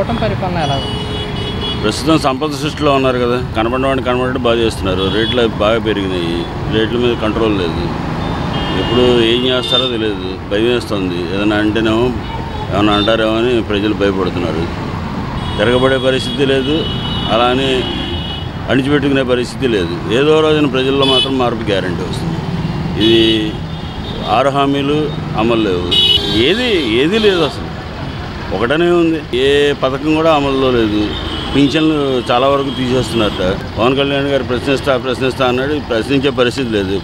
కూటమి పరిపాలన ఎలా ఉంది? ప్రస్తుతం సంపద సృష్టిలో ఉన్నారు కదా, కనబడేట్టు బాగా చేస్తున్నారు. రేట్లు బాగా పెరిగినాయి, రేట్ల మీద కంట్రోల్ లేదు. ఎప్పుడు ఏం చేస్తారో తెలియదు, భయం వేస్తుంది. ఏదైనా అంటేనేమో ఏమైనా అంటారేమో అని ప్రజలు భయపడుతున్నారు. తిరగబడే పరిస్థితి లేదు, అలా అని అణిచిపెట్టుకునే పరిస్థితి లేదు. ఏదో రోజున ప్రజల్లో మాత్రం మార్పు గ్యారంటీ వస్తుంది. ఇది 6 హామీలు అమలు లేవు, ఏది లేదు అసలు. ఒకటనే ఉంది, ఏ పథకం కూడా అమలులో లేదు. పింఛన్లు చాలా వరకు తీసేస్తున్నారట. పవన్ కళ్యాణ్ గారు ప్రశ్నిస్తా అన్నాడు, ప్రశ్నించే పరిస్థితి లేదు.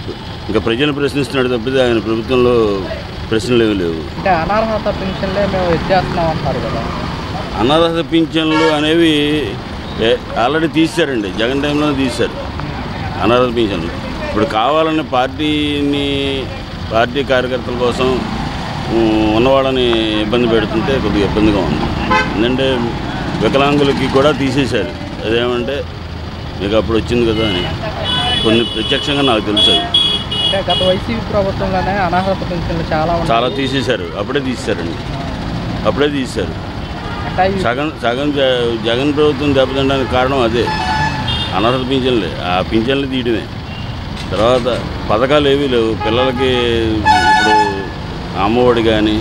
ఇంకా ప్రజలు ప్రశ్నిస్తున్నాడు తప్పితే ఆయన ప్రభుత్వంలో ప్రశ్నలు ఏమి లేవు. అంటే అనర్హత పింఛన్లే మేము ఎత్తేస్తున్నాం అంటారు కదా. అనర్హత పింఛన్లు అనేవి ఆల్రెడీ తీశారండి, జగన్ టైంలో తీశారు అనర్హత పింఛన్లు. ఇప్పుడు కావాలని పార్టీ కార్యకర్తల కోసం ఉన్నవాళ్ళని ఇబ్బంది పెడుతుంటే కొద్దిగా ఇబ్బందిగా ఉంది. ఎందుకంటే వికలాంగులకి కూడా తీసేశారు. అదేమంటే మీకు అప్పుడు వచ్చింది కదా అని కొన్ని ప్రత్యక్షంగా నాకు తెలుసు. అంటే గత వైసీపీ ప్రభుత్వంలోనే అనర్హత పింఛన్లు చాలా తీసేశారు. అప్పుడే తీసేశారు. సగం జగన్ ప్రభుత్వం దెబ్బతినడానికి కారణం అదే, అనర్హత పింఛన్లే. ఆ పింఛన్లు తీయడమే. తర్వాత పథకాలు ఏవీ లేవు పిల్లలకి. ఇప్పుడు అమ్మఒడి కానీ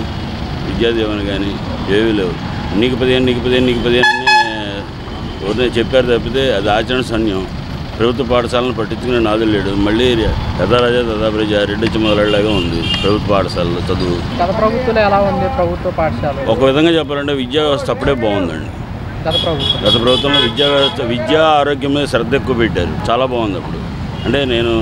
విద్యాదీవెన కానీ ఏవీ లేవు. నీకు 15 అని ఎవరినే చెప్పారు తప్పితే అది ఆచరణ శూన్యం. ప్రభుత్వ పాఠశాలను పట్టించుకునే నాదులు లేడు. మళ్ళీ యథారాజా తథాప్రజ రెడ్డిచ్చి మొదలలాగా ఉంది ప్రభుత్వ పాఠశాలలో చదువు. గత ప్రభుత్వంలో ఎలా ఉంది ప్రభుత్వ పాఠశాల? ఒక విధంగా చెప్పాలంటే విద్యా వ్యవస్థ అప్పుడే బాగుందండి. గత ప్రభుత్వంలో విద్యా ఆరోగ్యం మీద శ్రద్ధ ఎక్కువ పెట్టారు, చాలా బాగుంది అప్పుడు. అంటే నేను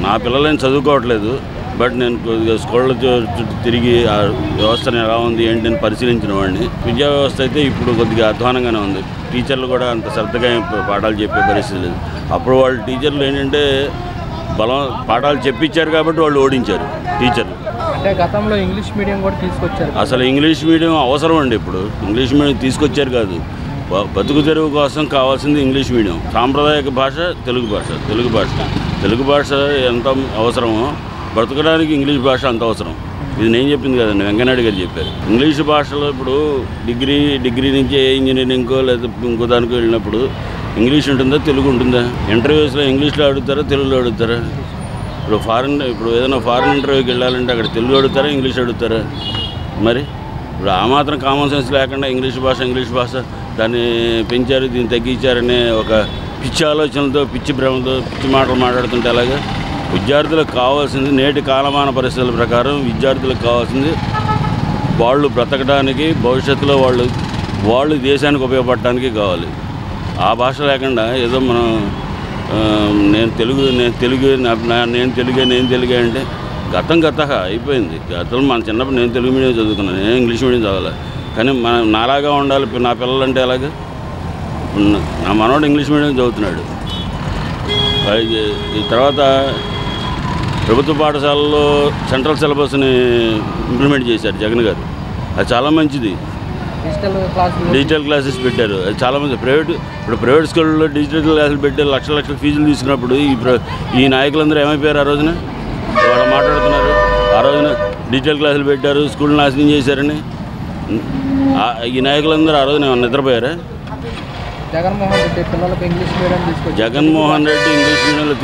నా పిల్లలని చదువుకోవట్లేదు, బట్ నేను కొద్దిగా స్కూళ్ళ చుట్టూ తిరిగి ఆ వ్యవస్థను ఎలా ఉంది ఏంటి అని పరిశీలించిన వాడిని. విద్యా వ్యవస్థ అయితే ఇప్పుడు కొద్దిగా అధ్వానంగానే ఉంది. టీచర్లు కూడా అంత శ్రద్ధగా పాఠాలు చెప్పే పరిస్థితి లేదు. అప్పుడు వాళ్ళు టీచర్లు ఏంటంటే పాఠాలు చెప్పించారు కాబట్టి వాళ్ళు ఓడించారు టీచర్లు. అంటే గతంలో ఇంగ్లీష్ మీడియం కూడా తీసుకొచ్చారు. అసలు ఇంగ్లీష్ మీడియం అవసరం అండి. ఇప్పుడు ఇంగ్లీష్ మీడియం తీసుకొచ్చారు కాదు, బతుకు తెరువు కోసం కావాల్సింది ఇంగ్లీష్ మీడియం. సాంప్రదాయక భాష తెలుగు భాష ఎంత అవసరమో బ్రతకడానికి ఇంగ్లీష్ భాష అంత అవసరం. ఇది నేను చెప్పింది కదండి, వెంకయ్యనాయుడు గారు చెప్పారు. ఇంగ్లీష్ భాషలో ఇప్పుడు డిగ్రీ నుంచి ఏ ఇంజనీరింగ్కో లేదా ఇంకో దానికో వెళ్ళినప్పుడు ఇంగ్లీష్ ఉంటుందా, తెలుగు ఉంటుందా? ఇంటర్వ్యూస్లో ఇంగ్లీష్లో అడుగుతారా, తెలుగులో అడుగుతారా? ఇప్పుడు ఏదైనా ఫారెన్ ఇంటర్వ్యూకి వెళ్ళాలంటే అక్కడ తెలుగు అడుగుతారా, ఇంగ్లీష్ అడుగుతారా? మరి ఇప్పుడు ఆ మాత్రం కామన్ సెన్స్ లేకుండా ఇంగ్లీష్ భాష దాన్ని పెంచారు, దీన్ని తగ్గించారనే ఒక పిచ్చి ఆలోచనలతో, పిచ్చి భ్రమతో, పిచ్చి మాటలు మాట్లాడుతుంటే అలాగా. విద్యార్థులకు కావాల్సింది, నేటి కాలమాన పరిస్థితుల ప్రకారం విద్యార్థులకు కావాల్సింది వాళ్ళు బ్రతకడానికి, భవిష్యత్తులో వాళ్ళు దేశానికి ఉపయోగపడటానికి కావాలి. ఆ భాష లేకుండా ఏదో మనం నేను తెలుగే అంటే గతం అయిపోయింది. గతంలో మన చిన్నప్పుడు నేను తెలుగు మీడియం చదువుకున్నాను, నేను ఇంగ్లీష్ మీడియం చదవాలి. కానీ నాలాగా ఉండాలి నా పిల్లలంటే అలాగా. నా మనవాడు ఇంగ్లీష్ మీడియం చదువుతున్నాడు. ఈ తర్వాత ప్రభుత్వ పాఠశాలలో సెంట్రల్ సిలబస్ని ఇంప్లిమెంట్ చేశారు జగన్ గారు. అది చాలా మంచిది. డిజిటల్ క్లాసెస్ పెట్టారు, అది చాలామంది. ప్రైవేట్ స్కూళ్ళలో డిజిటల్ క్లాసులు పెట్టి లక్షల ఫీజులు తీసుకున్నప్పుడు ఈ నాయకులందరూ ఏమైపోయారు? ఆ రోజున వాళ్ళు మాట్లాడుతున్నారు, ఆ రోజున డిజిటల్ క్లాసులు పెట్టారు, స్కూల్ నాశనం చేశారని. ఈ నాయకులందరూ ఆ రోజున నిద్రపోయారా? జగన్మోహన్ రెడ్డి ఇంగ్లీష్ మీడియంలో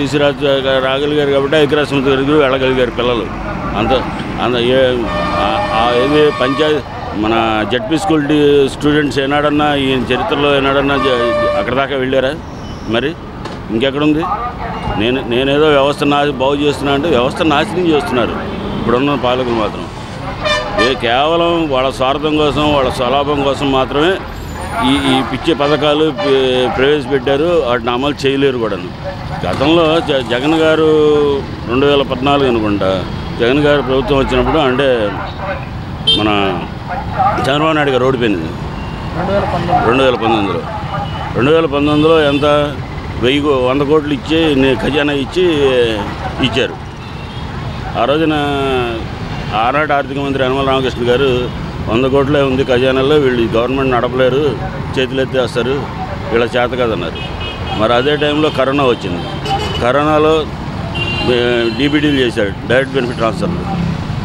రాగలిగారు కాబట్టి ఐక్యరాజ్యసమితి వరకు వెళ్ళగలిగారు పిల్లలు. ఏది పంచాయతీ మన జడ్పీ స్కూల్ స్టూడెంట్స్ ఏనాడన్నా ఈ చరిత్రలో అక్కడ దాకా వెళ్ళారా? మరి ఇంకెక్కడుంది? నేనేదో వ్యవస్థ బాగు చేస్తున్నా అంటే వ్యవస్థ నాశనం చేస్తున్నారు ఇప్పుడున్న పాలకులు మాత్రం. కేవలం వాళ్ళ స్వార్థం కోసం, వాళ్ళ స్వలాభం కోసం మాత్రమే ఈ పిచ్చి పథకాలు ప్రవేశపెట్టారు. వాటిని అమలు చేయలేరు కూడా. గతంలో జగన్ గారు 2014 అనుకుంటా జగన్ గారు ప్రభుత్వం వచ్చినప్పుడు, అంటే మన చంద్రబాబు నాయుడు గారు ఓడిపోయింది 2019లో ఎంత 100 కోట్లు ఇచ్చి ఖజానా ఇచ్చారు. ఆ రోజున ఆనాటి ఆర్థిక మంత్రి యనమల రామకృష్ణ గారు 100 కోట్లే ఉంది ఖజానాలో, వీళ్ళు గవర్నమెంట్ నడపలేరు, చేతులెత్తేస్తారు, వీళ్ళ చేత కదన్నారు. మరి అదే టైంలో కరోనా వచ్చింది. కరోనాలో డీబీటీలు చేశాడు, డైరెక్ట్ బెనిఫిట్ ట్రాన్స్ఫర్లు.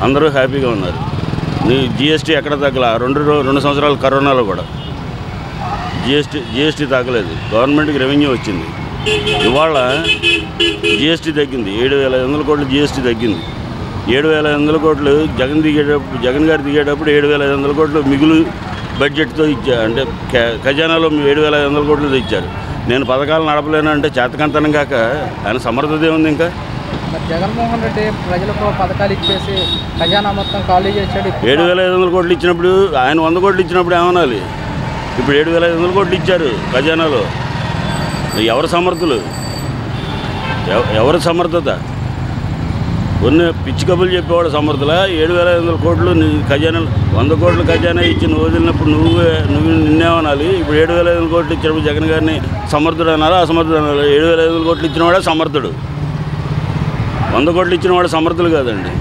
అందరూ హ్యాపీగా ఉన్నారు. జిఎస్టీ ఎక్కడ తగ్గల 2 సంవత్సరాలు కరోనాలో కూడా. జిఎస్టీ తగ్గలేదు, గవర్నమెంట్కి రెవెన్యూ వచ్చింది. ఇవాళ జిఎస్టీ తగ్గింది, 7,500 కోట్లు జిఎస్టీ తగ్గింది. 7,500 కోట్లు జగన్ గారు దిగేటప్పుడు 7,500 కోట్లు మిగులు బడ్జెట్తో ఇచ్చారు, అంటే ఖజానాలో 7,500 కోట్లు ఇచ్చారు. నేను పథకాలు నడపలేను అంటే చేతకంతనం కాక ఆయన సమర్థత ఏముంది? ఇంకా జగన్మోహన్ రెడ్డి ప్రజలకు పథకాలు ఇచ్చేసి ఖజానా మొత్తం ఖాళీ చేశాడు. 7,500 కోట్లు ఇచ్చినప్పుడు ఆయన 100 కోట్లు ఇచ్చినప్పుడు ఏమనాలి? ఇప్పుడు 7,500 కోట్లు ఇచ్చారు ఖజానాలో. ఎవరు సమర్థులు? ఎవరు సమర్థత? కొన్ని పిచ్చి కబులు చెప్పేవాడు సమర్థులా? 7,500 కోట్లు ఖజానా, 100 కోట్లు ఖజానా ఇచ్చి నువ్వు వదిలినప్పుడు నువ్వు నిన్నేమనాలి? ఇప్పుడు 7,500 కోట్లు ఇచ్చినప్పుడు జగన్ గారిని సమర్థుడు అనాలా, అసమర్థుడు అనాలి? 7,500 కోట్లు ఇచ్చినవాడే సమర్థుడు, 100 కోట్లు ఇచ్చినవాడు సమర్థులు కాదండి.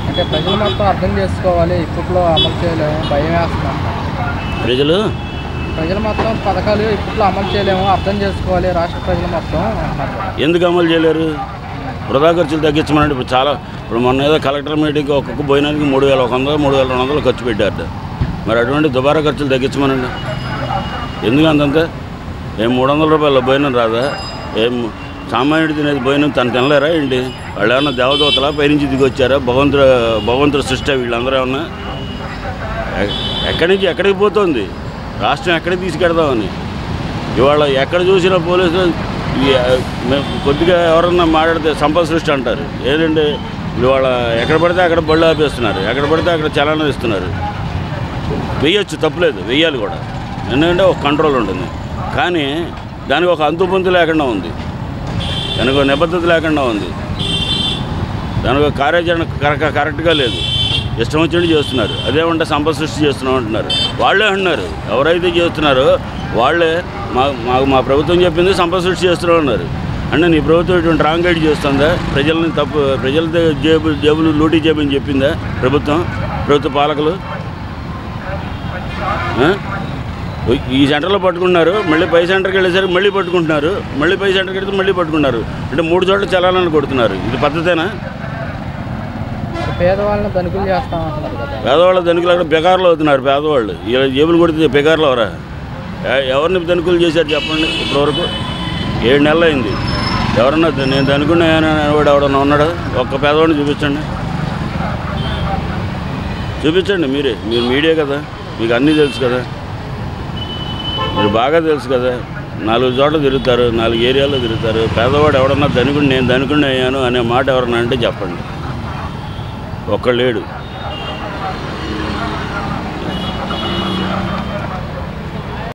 అంటే ప్రజలు మొత్తం అర్థం చేసుకోవాలి, ఇప్పట్లో అమలు చేయలేము, భయం వేస్తున్నాం. ప్రజలు మొత్తం పథకాలు ఇప్పట్లో అమలు చేయలేము, అర్థం చేసుకోవాలి రాష్ట్ర ప్రజలు మొత్తం అన్నారు. ఎందుకు అమలు చేయలేరు? వృధా ఖర్చులు తగ్గించమనండి. ఇప్పుడు మొన్న ఏదో కలెక్టర్ మీటింగ్కి ఒక్కొక్క భోజనానికి 3,100, 3,200 ఖర్చు పెట్టారు. మరి అటువంటి దుబారా ఖర్చులు తగ్గించమనండి. ఎందుకు అంతంత? ఏం 300 రూపాయల భోజనం రాదా? ఏం సామాన్యుడు తినేది భోజనం తను తినలేరా ఏంటి? వాళ్ళు ఏమన్నా దేవదూతలా పైనుంచి దిగి వచ్చారా? భగవంతుడు సృష్టి వీళ్ళందరూ ఏమన్నా? ఎక్కడి నుంచి ఎక్కడికి పోతుంది రాష్ట్రం? ఎక్కడికి తీసుకెడదామని ఇవాళ ఎక్కడ చూసినా పోలీసులు కొద్దిగా ఎవరన్నా మాట్లాడితే సంపద సృష్టి అంటారు. ఏదంటే ఇవాళ ఎక్కడ పడితే అక్కడ బళ్ళు ఆపేస్తున్నారు, ఎక్కడ పడితే అక్కడ చలానం ఇస్తున్నారు. వెయ్యొచ్చు, తప్పులేదు, వెయ్యాలి కూడా, ఎందుకంటే ఒక కంట్రోల్ ఉంటుంది. కానీ దానికి ఒక అంతుపొంతు లేకుండా ఉంది, దానికి ఒక నిబద్ధత లేకుండా ఉంది, దానికి ఒక కార్యాచరణ కరెక్ట్గా లేదు. ఇష్టం వచ్చినట్టు చేస్తున్నారు. అదేమంటే సంపద సృష్టి చేస్తున్నాం అంటున్నారు. వాళ్ళే అంటున్నారు, ఎవరైతే చేస్తున్నారో వాళ్ళే మా ప్రభుత్వం చెప్పింది సంపద సృష్టి చేస్తున్నాం అన్నారు. అంటే నీ ప్రభుత్వం ఇటువంటి రాంగ్ గైడ్ చేస్తుందా? ప్రజల జేబులు లూటీ చేయమని చెప్పిందా ప్రభుత్వ పాలకులు? ఈ సెంటర్లో పట్టుకున్నారు, మళ్ళీ పై సెంటర్కి వెళ్ళేసరికి మళ్ళీ పట్టుకుంటున్నారు, మళ్ళీ పై సెంటర్కి వెళ్తే మళ్ళీ పట్టుకున్నారు. అంటే 3 చోట్ల చలాలను కొడుతున్నారు. ఇది పద్ధతేనా? పేదవాళ్ళని ధనికులు చేస్తామంటున్నారు కదా. పేదవాళ్ళ ధనికులు అక్కడ బెగార్లు అవుతున్నారు. పేదవాళ్ళు ఇలా జేబులు కొడితే బెగార్లు అవరా? ఎవరిని ధనికులు చేశారు చెప్పండి? ఇప్పటివరకు 7 నెలలు అయింది. ఎవరన్నా నేను ధనికున్నాను వాడు ఎవడన్నా ఉన్నాడా? ఒక్క పేదవాడిని చూపించండి. మీరు మీడియా కదా, మీకు అన్నీ తెలుసు కదా, మీరు బాగా తెలుసు కదా. 4 చోట్ల తిరుగుతారు, 4 ఏరియాల్లో తిరుగుతారు. పేదవాడు ఎవడన్నా నేను ధనికుడిని అయ్యాను అనే మాట ఎవరన్నా అంటే చెప్పండి. ఒక్కడు లేడు.